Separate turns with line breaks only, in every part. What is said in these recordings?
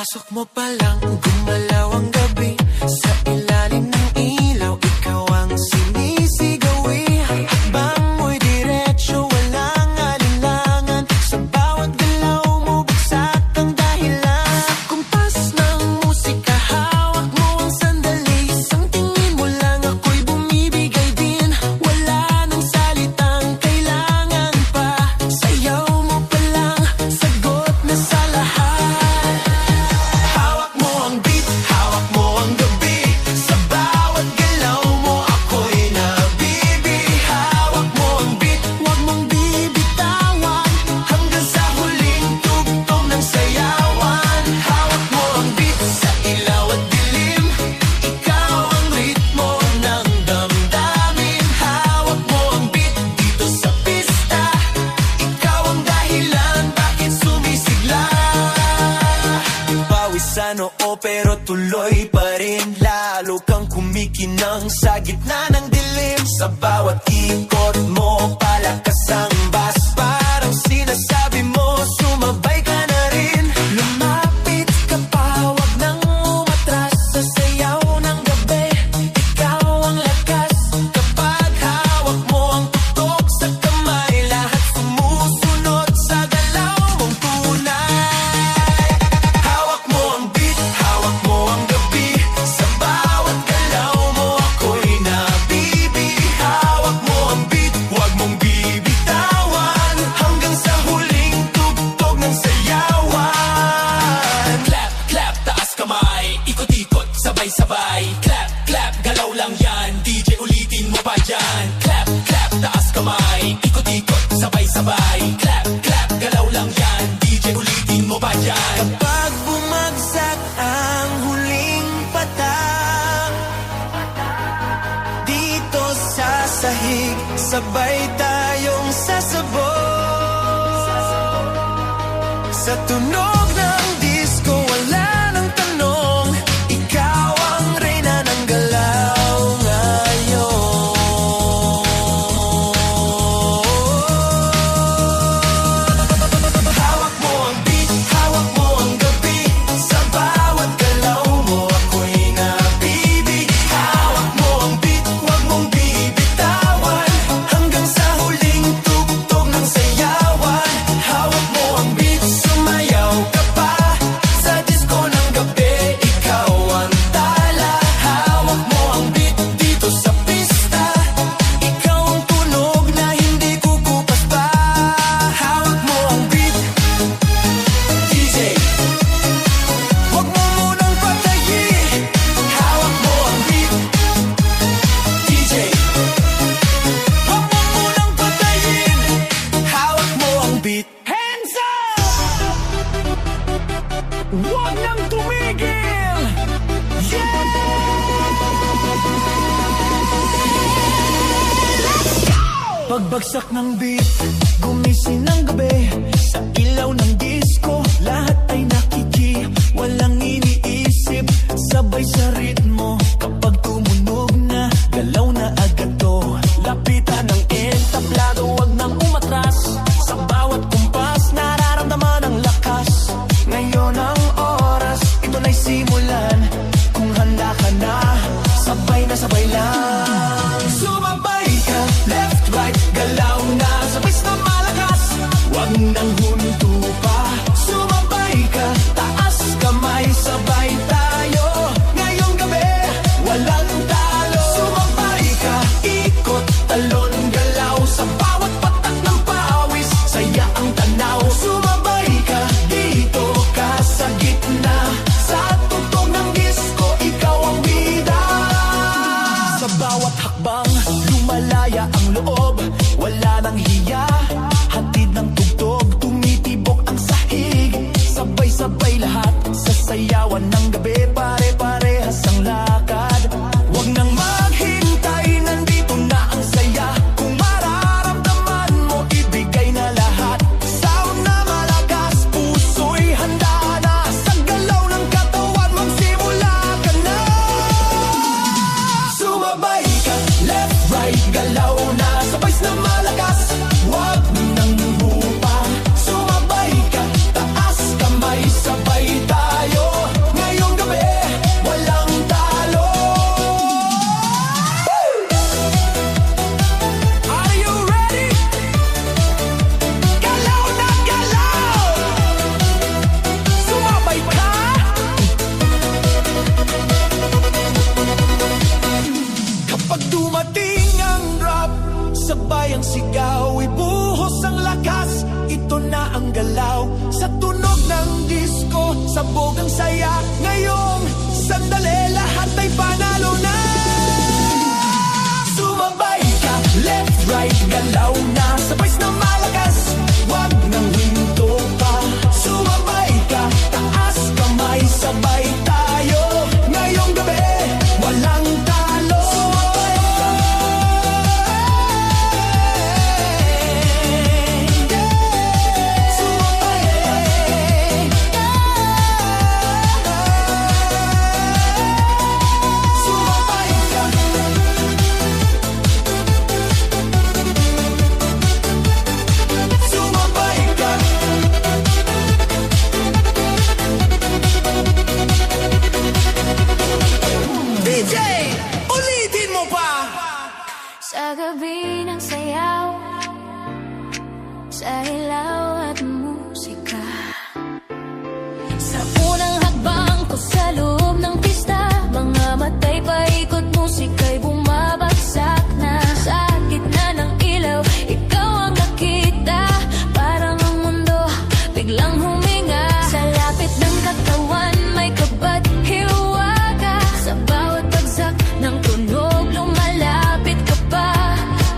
Pasok mo pa lang, gumalaw ang gabi. Sa ilalim ng ilaw, ikaw ang sinisigawi. Hakbang mo'y diretso, walang alinlangan. Sa bawat galaw mo, bagsak ang dahilan. Kumpas ng musika, hawak mo ang sandali. Isang tingin mo lang, ako'y bumibigay din. Wala nang salitang kailangan pa. Sayaw mo pa lang, sagot na sa lahat. Oo, pero tuloy pa rin. Lalo kang kumikinang sa gitna ng dilim. Sa bawat ikot mo, palakas ang bas. Parang sinasabi mo, sumabay ka na rin. Lumapit ka pa, wag nang umatras. Sa sayaw ng gabi, ikaw ang lakas. Kapag hawak mo ang tutok sa kamay, lahat sumusunod sa galaw mong tunay. Hawak mo ang beat, hawak mo ang gabi. Sa bawat galaw mo, ako'y nabibi. Hawak mo ang beat, wag mong bibitawan. Hanggang sa huling tugtog ng sayawan. Clap, clap, taas kamay. Ikot-ikot, sabay-sabay. Clap, clap, galaw lang yan. DJ ulitin mo pa dyan. Clap, clap, taas kamay. Ikot-ikot, sabay-sabay. Clap, clap, galaw lang yan. DJ ulitin mo pa dyan. Kapag bumagsak ang huling patak, dito sa sahig, sabay tayong sasabog. Sa tunog ng disco, wala nang tanong. Ikaw ang reyna ng galaw ngayon. Hawak mo ang beat, hawak mo ang gabi. Sa bawat galaw mo, ako'y nabibi. Hawak mo ang beat, wag mong bibitawan. Hanggang sa huling tugtog ng sayawan. Hawak mo ang beat, sumayaw ka pa. Sa disco ng gabi, ikaw ang tala. Hawak mo ang beat, dito sa pista. Ikaw ang tunog na hindi kukupas pa. Hawak mo ang beat, DJ, wag mo munang patayin. Hawak mo ang beat, DJ, wag mo munang patayin. Hawak mo ang beat. Hands up! Wag nang tumigil! Yeah! Pagbagsak ng beat, gumising ng gabi. Sa ilaw ng disco, lahat ay nakiki. Walang iniisip, sabay sa ritmo. Kapag tumunog na, galaw na agad to. Lapitan ng entablado, wag nang umatras. Sa bawat kumpas, nararamdaman ang lakas. Ngayon ang oras, ito na'y simulan. Kung handa ka na, sabay na sabay lang. Sumabay ka, left, right, galaw na. Sabay na malakas, wag nang huminto pa. Sumabay ka, taas kamay, sabay tayo. Ngayong gabi, walang talo. Sumabay ka, ikot, talon, galaw. Sa bawat patak ng pawis, saya ang tanaw. Sumabay ka, dito ka sa gitna. Sa tugtog ng disco, ikaw ang bida. Sa bawat hakbang, lumalaya ang loob. Wala nang hiya, hatid ng tugtog. Tumitibok ang sahig, sabay-sabay lahat. Sa sayawan ng gabi, pare-parehas ang lakad. Wag nang maghintay, nandito na ang saya. Kung mararamdaman mo, ibigay na lahat. Sound na malakas, puso'y handa na. Sa galaw ng katawan, magsimula ka na. Sumabay ka, left, right, galaw na. Sabay na malakas, wag sabay ang sigaw, ibuhos ang lakas, ito na ang galaw. Sa tunog ng disco, sabog ang saya. Ngayong sandali, lahat ay panalo na. Sumabay ka, left, right, galaw na, sabay na malakas, wag nang hinto pa. Sumabay ka, taas kamay, sabay tayo. Ngayong gabi, walang talo.
Sa gabi ng sayaw, sa ilaw at musika, sa unang hakbang ko sa loob ng pista, mga matay paikot, musika'y bumabagsak na. Sa gitna ng ilaw, ikaw ang nakita, parang ang mundo biglang huminga. Sa lapit ng katawan, may kabat hiwaga, sa bawat bagsak ng tunog lumalapit ka pa.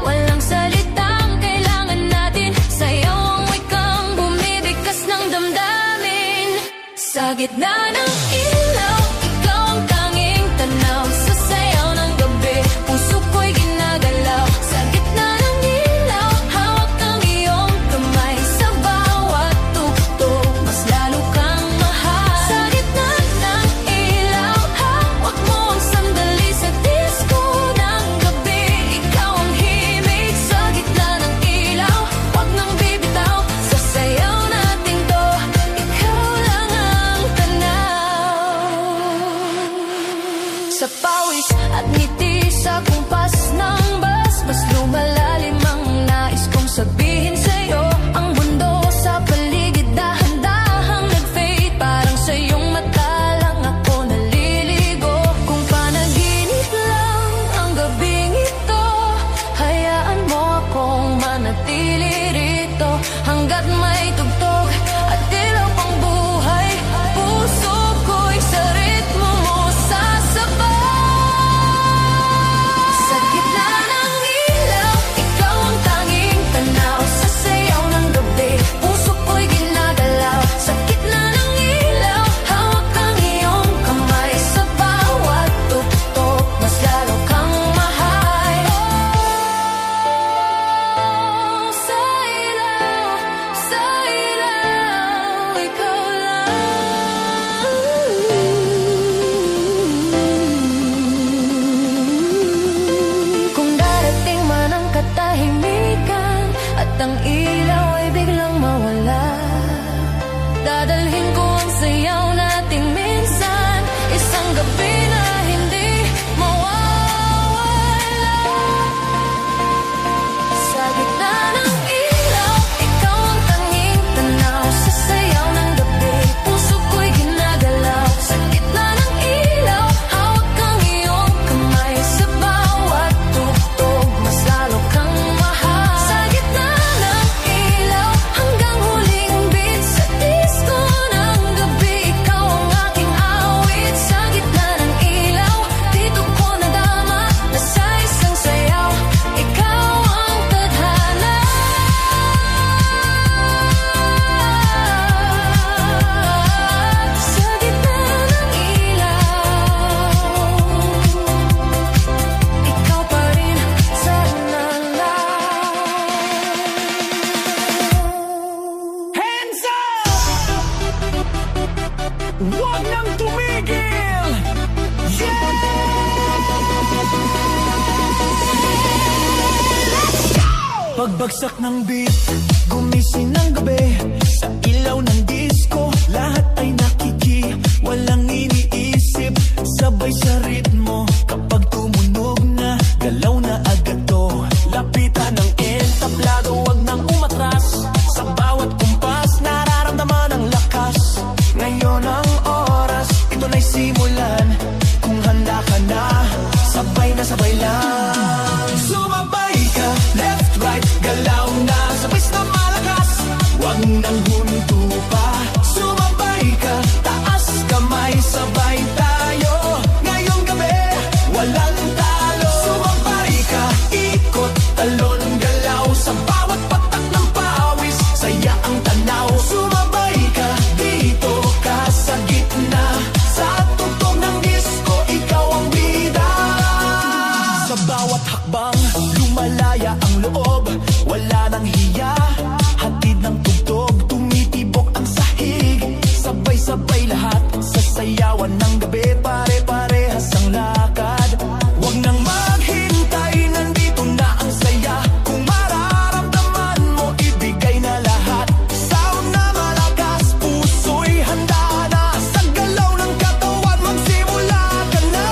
Walang salitang kailangan natin, sayaw ang wikang bumibigkas ng damdamin. Sa gitna ng ilaw, ikaw ang tanging tanaw, sa sayaw ng gabi, puso ko'y ginagalaw. Sa gitna ng ilaw, hawak ang iyong kamay, sa bawat tugtog, mas lalo kang mahal. Sa gitna ng ilaw, hawak mo ang sandali, sa disco ng gabi, ikaw ang himig. Sa gitna ng ilaw, wag nang bibitaw, sa sayaw natin to, ikaw lang ang tanaw. Sa pawis at ngiti, sa kumpas ng bus, mas lumalalim ang nais kong sabihin sa'yo. Ang mundo sa paligid dahan-dahang nag-fade, parang sa iyong mata lang ako naliligo. Kung panaginip lang ang gabing ito, hayaan mo akong manatili rito hanggat may tugtog at ilaw pang buhay. Puso ko'y sa ritmo mo sasabay. Sa gitna ng ilaw, ikaw ang tanging tanaw, sa sayaw ng gabi, puso ko'y ginagalaw. Sa gitna ng ilaw, hawak ang iyong kamay, sa bawat tugtog, mas lalo kang mahal. Sa ilaw, ikaw lang. Kung darating man ang katahimikan at ang ilaw ay biglang mawala, dadalhin ko ang sayaw nating minsan, isang gabi na hindi mawawala. Sa gitna ng ilaw, ikaw ang tanging tanaw, sa sayaw ng gabi, puso ko'y ginagalaw. Sa gitna ng ilaw, hawak ang iyong kamay, sa bawat tugtog, mas lalo kang mahal. Sa gitna ng ilaw, hanggang huling beat, sa disco ng gabi, ikaw ang aking awit. Sa gitna ng ilaw, dito ko nadama na sa isang sayaw, ikaw ang tadhana. Sa gitna ng ilaw, ikaw pa rin sana lang.
Hands up! Huwag nang tumigil! Yeah! Pagbagsak ng beat, gumising ng gabi, sa ilaw ng disco, lahat ay nakiki, walang iniisip, sabay sa ritmo. Kapag tumunog na, galaw na agad to, lapitan ng entablado, wag nang umatras. Sa bawat kumpas, nararamdaman ang lakas. Ngayon ang oras, ito na'y simulan. Kung handa ka na, sabay lang. Sumabay ka, left, malaya ang loob, wala nang hiya. Hatid ng tugtog, tumitibok ang sahig. Sabay-sabay lahat, sasayawan ng gabi. Pare-parehas ang lakad, wag nang maghintay, nandito na ang saya. Kung mararamdaman mo, ibigay na lahat. Sound na malakas, puso'y handa na. Sa galaw ng katawan, magsimula ka na.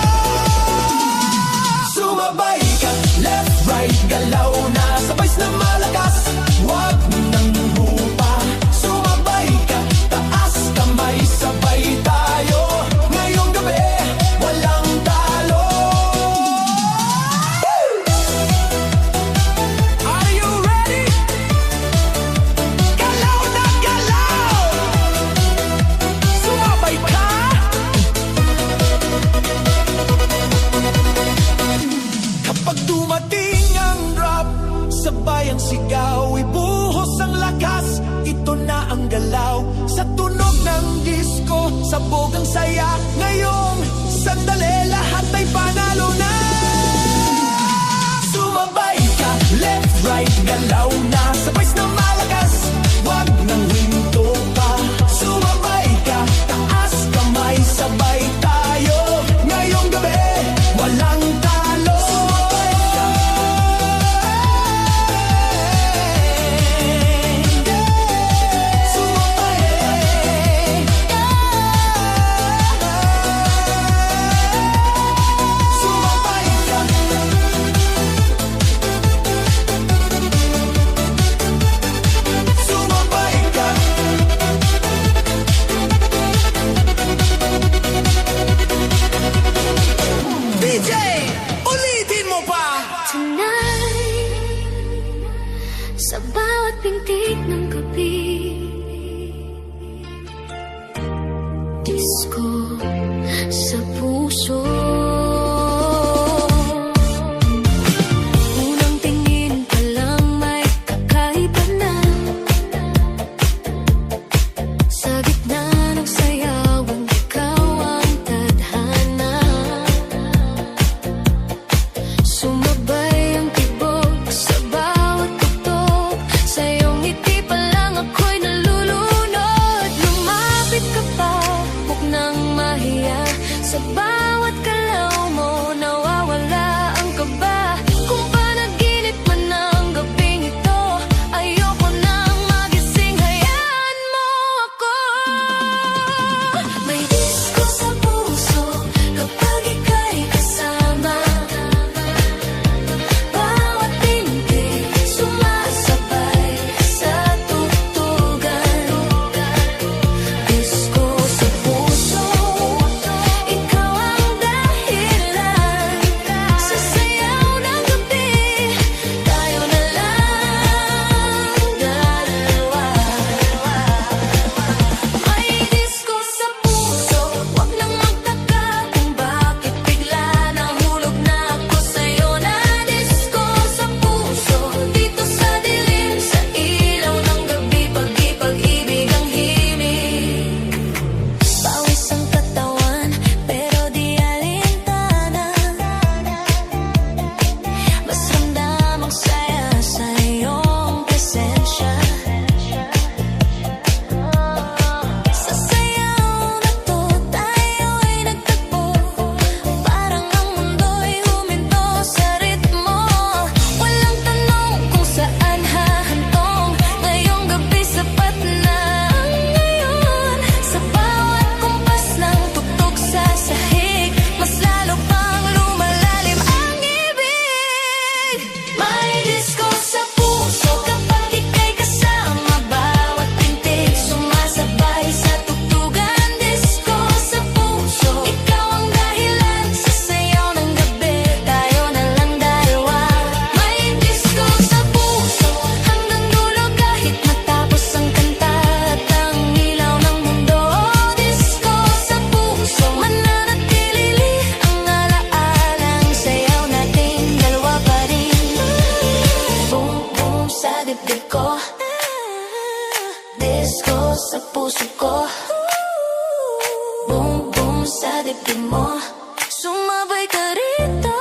Sumabay ka, left, right, galaw na. Sabay na malakas, wag nang hupa. Sumabay ka, taas kamay, sabay tayo. Ngayong gabi, walang talo. Are you ready? Galaw na galaw! Sumabay ka! Kapag dumating ang drop, sabay ang sigaw, ibuhos ang lakas. Ito na ang galaw, sa tunog ng disco, sabog ang saya. Ngayong sandali, lahat ay panalo na. Sumabay ka, left, right, galaw na. Sabay na malakas, wag nang hinto pa. Sumabay ka, taas kamay, sabay tayo. Ngayong gabi, walang talo. Sumabay ka. Sumabay ka. Sumabay ka. DJ, ulitin mo pa.
Tonight, sa bawat pintig ng gabi, disco sa puso. Unang tingin pa lang may kakaiba na. Sa gitna ng sayawan, ikaw ang tadhana. Sumabay ang tibok sa bawat tugtog. Sa iyong ngiti pa lang ako'y nalulunod. Lumapit ka pa, huwag nang mahiya. Sa bawat galaw mo, nawawala ang kaba. Kung panaginip man ang gabing ito, ayoko nang magising, hayaan mo ako. May disco sa puso kapag ika'y kasama. Bawat pintig sumasabay sa tugtugan. Disco sa puso, ikaw ang dahilan. Sa sayaw ng gabi, tayo na lang dalawa. May disco sa puso, wag nang magtaka kung bakit bigla nahulog na ako sa'yo. Na disco sa puso, dito sa dilim, sa ilaw ng gabi, pag-ibig ang himig. Pawis ang katawan, pero di alintana. Mas ramdam ang saya sa iyong presensya. Sa sayaw na to, tayo'y nagtagpo. Parang ang mundo'y huminto sa ritmo. Walang tanong kung saan hahantong. Ngayong gabi sapat na ang ngayon. Sa bawat kumpas ng tugtog sa sahig, mas lalo pang lumalalim ang ibig. May disco sa puso kapag ika'y kasama. Bawat pintig sumasabay sa tugtugan. Disco sa puso, ikaw ang dahilan. Sa sayaw ng gabi, tayo na lang dalawa. May disco sa puso hanggang dulo, kahit matapos ang kanta at ang ilaw ng mundo. Disco sa puso, mananatili ang alaalang sayaw nating dalawa pa rin. Boom boom sa dibdib ko, disco sa puso ko. Boom boom sa dibdib mo, sumabay ka rito.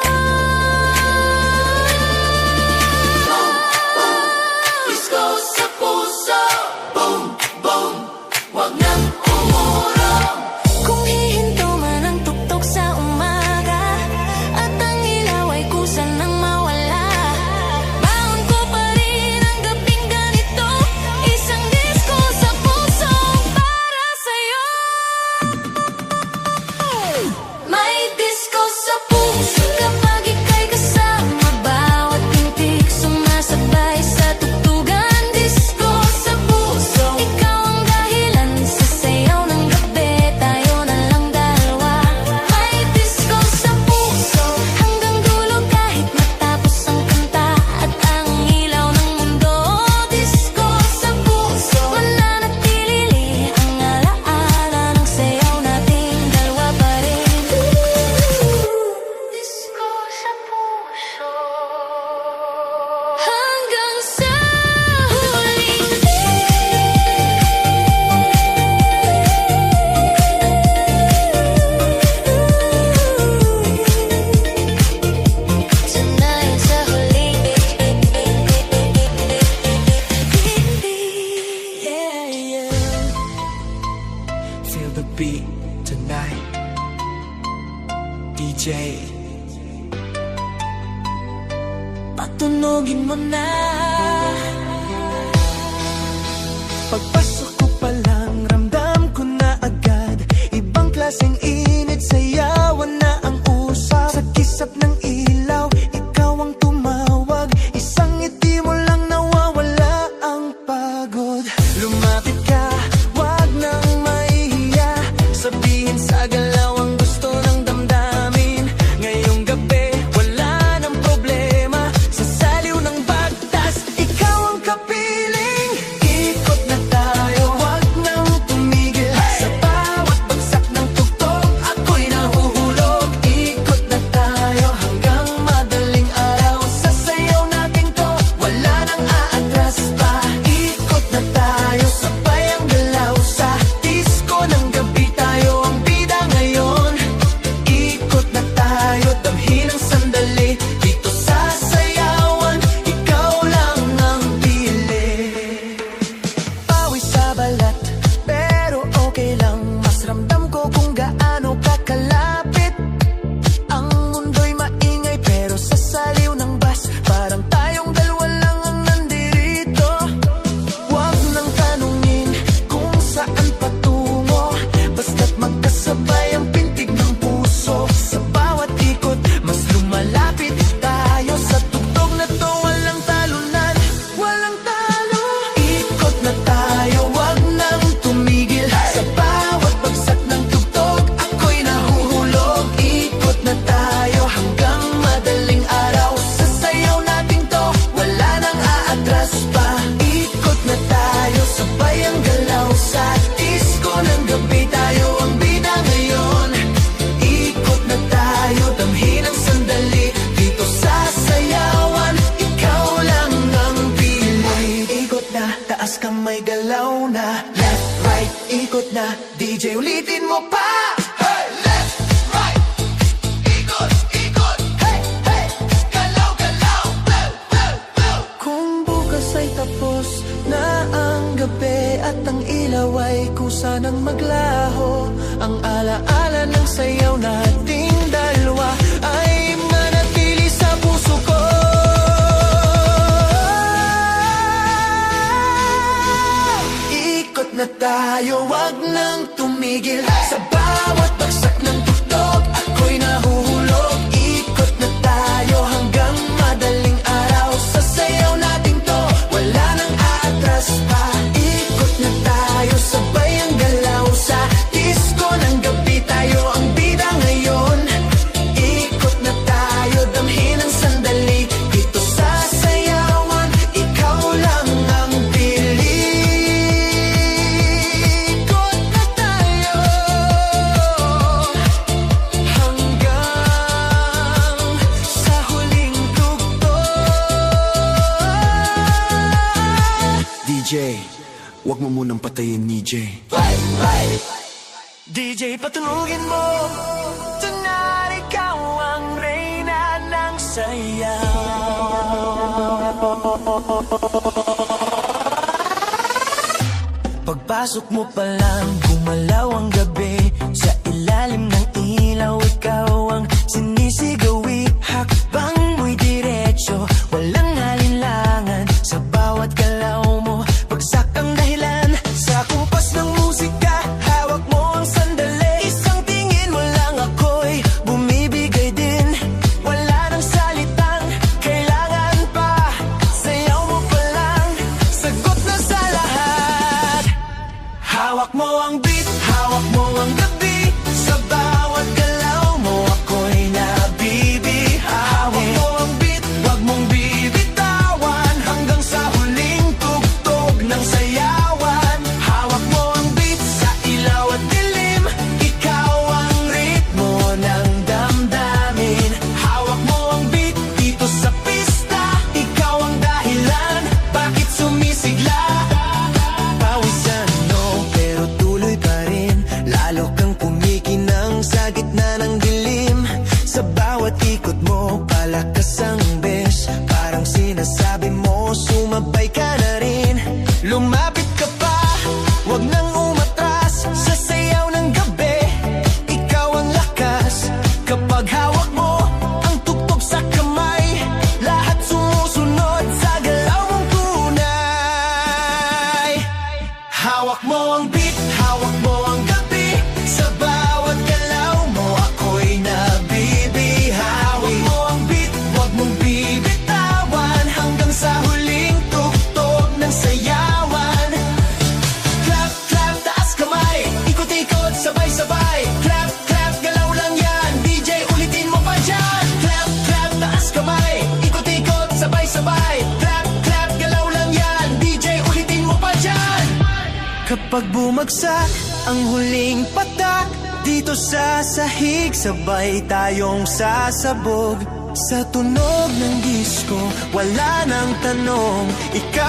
mo na.
Pagpasok ko pa lang, ramdam ko na agad. Ibang klaseng init, sayawan na ang usap. Sa kisap ng ilaw, ikaw ang tumawag. Isang ngiti mo lang nawawala ang pagod. Lumapit ka, wag nang mahihiya. Sabihin sa galaw ang gusto ng damdamin. Ngayong gabi, wala nang problema. Sa saliw ng bagtas, ikaw ang kapiling. Ikot na tayo, wag nang tumigil. Sa bawat bagsak ng tugtog, ako'y nahuhulog. Ikot na tayo hanggang madaling araw. Sa sayaw natin to, wala nang aatras pa. Ikot na tayo, sabay ang galaw. Sa disco ng gabi, tayo ang bida ngayon. Ikot na tayo, damhin ang sandali. Dito sa sayawan, ikaw lang ang pili. Pawis sa balat, pero okay lang. Mas ramdam ko kung gaano kakalapit. Ang mundo'y maingay, pero sa saliw ng bus, parang tayong dalawa lang ang nandirito. Huwag nang tanungin kung saan patungo, basta't magkasabay ang pintig ng puso. Sa bawat ikot, mas lumalapit tayo. Sa tugtog na to, walang talunan, walang talo. Ikot na tayo, wag nang tumigil. Sa bawat bagsak ng tugtog, ako'y nahuhulog. Ikot na tayo hanggang madaling araw. Sa sayaw natin to, wala nang aatras pa. Ikot na tayo, sabay ang galaw. Sa disco ng gabi, tayo ang bida ngayon. Ikot na tayo, damhin ang sandali. Dito sa sayawan, ikaw lang ang pili. Ikot na, taas kamay, galaw na. Left, right, ikot na. DJ, ulitin mo pa. Hey, left, right, ikot, ikot. Hey, hey, galaw, galaw. Blow, blow, blow. Kung bukas ay tapos na ang gabi at ang ilaw ay kusa ng maglaho, ang alaala ng sayaw nating dalawa ay manatili sa puso ko. Ikot na tayo, wag nang tumigil. Sa bawat bagsak ng tugtog, ako'y nahuhulog. Ikot na tayo hanggang madaling araw. Sa sayaw natin to, wala nang aatras pa. Ikot na tayo, sabay ang galaw. Sa disco ng gabi, tayo ang bida ngayon. Ikot na tayo, damhin ang sandali. Dito sa sayawan, ikaw lang ang pili. Ikot na tayo hanggang sa huling tugtog. DJ, wag mo munang patayin ni Jay. DJ, patunugin mo. Tonight, ikaw ang reyna ng sayaw. Pagpasok mo pa lang, gumalaw ang gabi. Sa ilalim ng ilaw, ikaw ang sinisigawi. Hakbang mo'y diretso, walang alinlangan. Sa bawat galaw mo, bagsak ang dahilan. Sa kumpas ng musika, hawak mo ang sandali. Isang tingin mo lang, ako'y bumibigay din. Wala nang salitang kailangan pa. Sayaw mo pa lang, sagot na sa lahat. Hawak mo ang beat, hawak mo ang gabi. Sa bawat galaw mo, ako'y nabibi. Hawak mo ang beat, wag mong bibitawan. Hanggang sa huling tugtog ng sayawan. Hawak mo ang beat, sa ilaw at dilim. Ikaw ang ritmo ng damdamin. Hawak mo ang beat, dito sa pista. Ikaw ang dahilan, bakit sumisigla. Pawisan, no, pero tuloy pa rin. Lalo kang kumikinang sa gitna ng dilim. Sa bawat ikot mo, palakas ang bes. Parang sinasabi mo, sumabay ka na rin. Lumapit ka pa, wag nang umatras. Sa sayaw ng gabi, ikaw ang lakas. Kapag hawak mo ang tugtog sa kamay, lahat sumusunod sa Pag bumagsak ang huling patak dito sa sahig, sabay tayong sasabog. Sa tunog ng disko, wala nang tanong, ikaw